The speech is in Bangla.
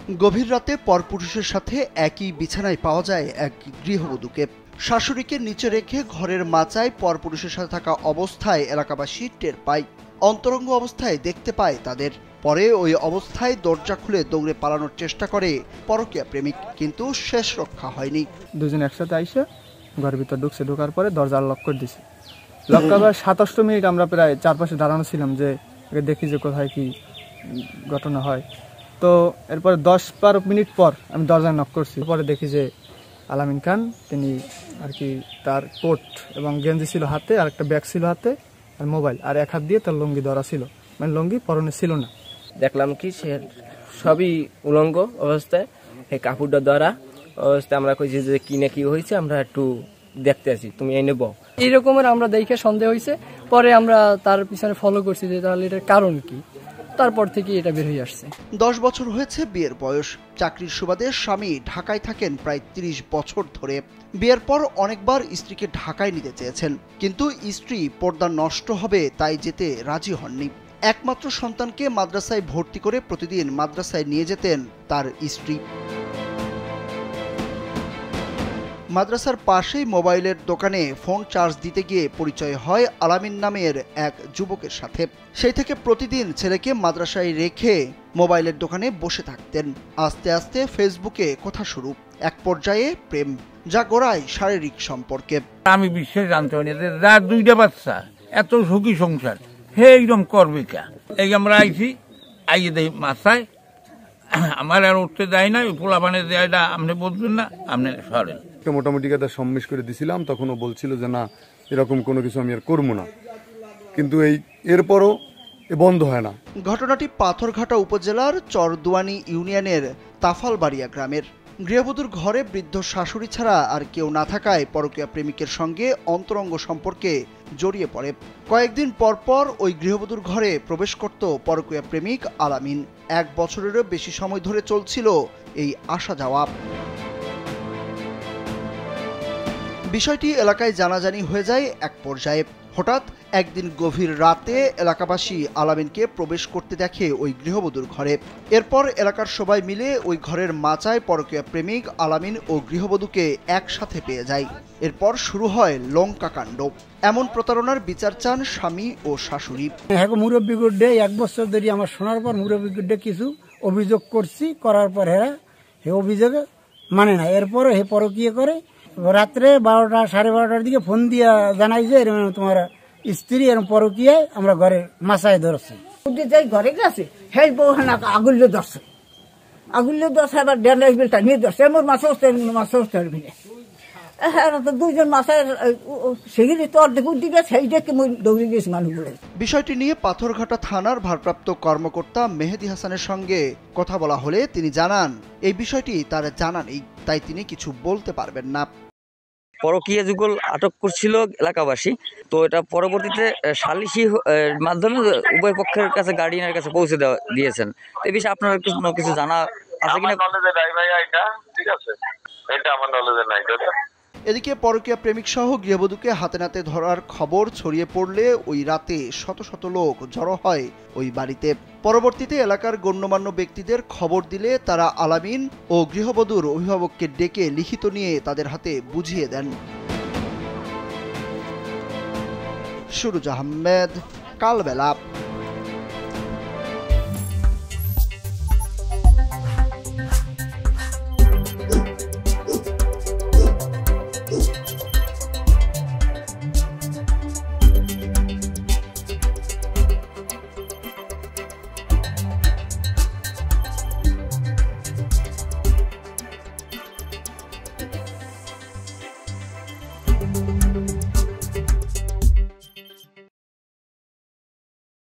গভীর রাতে পরপুরুষের সাথে একই বিছানায় পাওয়া যায় এক গৃহবধূকে। শাশুড়িকে নিচে রেখে ঘরের মাচায় পরপুরুষের সাথে থাকা অবস্থায় এলাকাবাসী টের পায়। অন্তরঙ্গ অবস্থায় দেখতে পায় তাদের। পরে ওই অবস্থায় দরজা খুলে দৌড়ে পালানোর চেষ্টা করে পরকীয়া প্রেমিক, কিন্তু শেষ রক্ষা হয়নি। দুজন একসাথে আইসে ঘরের ভিতর ঢোকার পরে দরজা লক করে দিছে। লক করার 27 মিনিট আমরা প্রায় চারপাশে দাঁড়ানো ছিলাম যে দেখি যে কোথায় কি ঘটনা হয়। তো এরপরে 10-12 মিনিট পর আমি দরজায় নক করছি। পরে দেখি যে আলামিন খান তিনি আর কি তার কোট এবং গেঞ্জি ছিল হাতে, আর একটা ব্যাগ ছিল হাতে, আর মোবাইল, আর এক হাত দিয়ে তার লুঙ্গি ধরা ছিল, মানে লুঙ্গি পরনে ছিল না। দেখলাম কি সে সবই উলঙ্গ অবস্থায়, এই কাপড়টা ধরা অবস্থায়। আমরা কইছি যে কি না কি হয়েছে, আমরা একটু দেখতে আসি, তুমি এনে বউ। এইরকমের আমরা দেখে সন্দেহ হয়েছে। পরে আমরা তার পিছনে ফলো করছি যে তাহলে এটার কারণ কি। তারপর থেকে এটা বের হয়ে আসছে। 10 বছর হয়েছে বিয়ের বয়স। চাকরির সুবাদে স্বামী ঢাকায় থাকেন প্রায় 30 বছর ধরে। বিয়ের পর অনেকবার স্ত্রীকে ঢাকায় নিতে চেয়েছেন, কিন্তু স্ত্রী পর্দা নষ্ট হবে তাই যেতে রাজি হননি। একমাত্র সন্তানকে মাদ্রাসায় ভর্তি করে প্রতিদিন মাদ্রাসায় নিয়ে যেতেন তার স্ত্রী। মাদ্রাসার পাশেই মোবাইলের দোকানে ফোন চার্জ দিতে গিয়ে পরিচয় হয় আলামিন নামের এক যুবকের সাথে। সেই থেকে প্রতিদিন ছেলেকে মাদ্রাসায় রেখে মোবাইলের দোকানে বসে থাকতেন। আস্তে আস্তে ফেসবুকে কথা শুরু, এক পর্যায়ে প্রেম, যা গড়ায় শারীরিক সম্পর্কে। আমি বিশ্বাস জানতে পারি রাত 2টা বাচ্চা, এত সুখী সংসার, হে এইরকম করবে কে? এই আমরা আইছি, আইয়ে দেই মাথায়, আমার আর উঠতে দেয় না, পোলা পানে দেয়টা আপনি বলছেন না, আপনি সরেন। মোটামুটি কথা সম্মিশ করে দিছিলাম, তখন ও বলছিল যে না এরকম কোনো কিছু আমি আর করবো না, কিন্তু এরপরও বন্ধ হয় না। ঘটনাটি পাথরঘাটা উপজেলার চরদুয়ানি ইউনিয়নের তাফালবাড়িয়া গ্রামের। গৃহবধূর ঘরে বৃদ্ধ শাশুড়ি ছাড়া আর কেউ না থাকায় পরকীয়া প্রেমিকের সঙ্গে অন্তরঙ্গ সম্পর্কে জড়িয়ে পড়ে। কয়েকদিন পর ওই গৃহবধূর ঘরে প্রবেশ করত পরকীয়া প্রেমিক আলামিন। 1 বছরেরও বেশি সময় ধরে চলছিল এই আসা যাওয়া। বিষয়টি এলাকায় জানাজানি হয়ে যায় এক পর্যায়ে। হঠাৎ একদিন গভীর রাতে এলাকাবাসী আলামিনকে প্রবেশ করতে দেখে ওই গৃহবধূর ঘরে। এরপর এলাকার সবাই মিলে ওই ঘরের মাচায় পরকীয়া প্রেমিক আলামিন ও গৃহবধূকে একসাথে পেয়ে যায়। এরপর শুরু হয় লঙ্কা কাণ্ড। এমন প্রতারণার বিচার চান স্বামী ও শাশুড়ি। মুরব্বী গুড্ডে 1 বছর ধরে আমার শোনার পর মুরব্বী গুড্ডে কিছু অভিযোগ করছি, করার পর হেরা হে অভিযোগে মানে না। এরপর হে পরকীয়া করে। রাত্রে 12টা 12:30টার দিকে ফোন দিয়ে জানাই যে এরকম তোমার স্ত্রী এরকম পরকীয়ায় আমরা ঘরে মাসায় ধরছি। ঘরে গেছে হে বউ আগুল্য ধরছে, আগুল্য ধরছে, আবার ড্যান্ডাস বিলটা নিয়ে ধরছে। আমার মাছ মাছ দুইজন মাছের সেগুলি তো অর্ধেক উদ্দিকে সেই দেখে দৌড়ে গেছি মানুষগুলো। বিষয়টি নিয়ে পাথরঘাটা থানার ভারপ্রাপ্ত কর্মকর্তা মেহেদি হাসানের সঙ্গে কথা বলা হলে তিনি জানান এই বিষয়টি তার জানা নেই, তাই তিনি কিছু বলতে পারবেন না। পরকীয়া যুগল আটক করছিল এলাকাবাসী, তো এটা পরবর্তীতে সালিশি মাধ্যমে উভয় পক্ষের কাছে গার্ডিয়ানের কাছে পৌঁছে দিয়েছেন। এই বিষয়ে আপনার কিছু জানা আছে কিনা? ঠিক আছে, এটা আমার নলেজে নাই। এদিকে পরকীয়া প্রেমিক সহ গৃহবধূকে হাতে নাতে ধরার খবর ছড়িয়ে পড়লে ওই রাতে শত শত লোক জড়ো হয় ওই বাড়িতে। পরবর্তীতে এলাকার গণ্যমান্য ব্যক্তিদের খবর দিলে তারা আলামিন ও গৃহবধূর অভিভাবককে ডেকে লিখিত নিয়ে তাদের হাতে বুঝিয়ে দেন। সুরুজ আহমেদ, কালবেলা।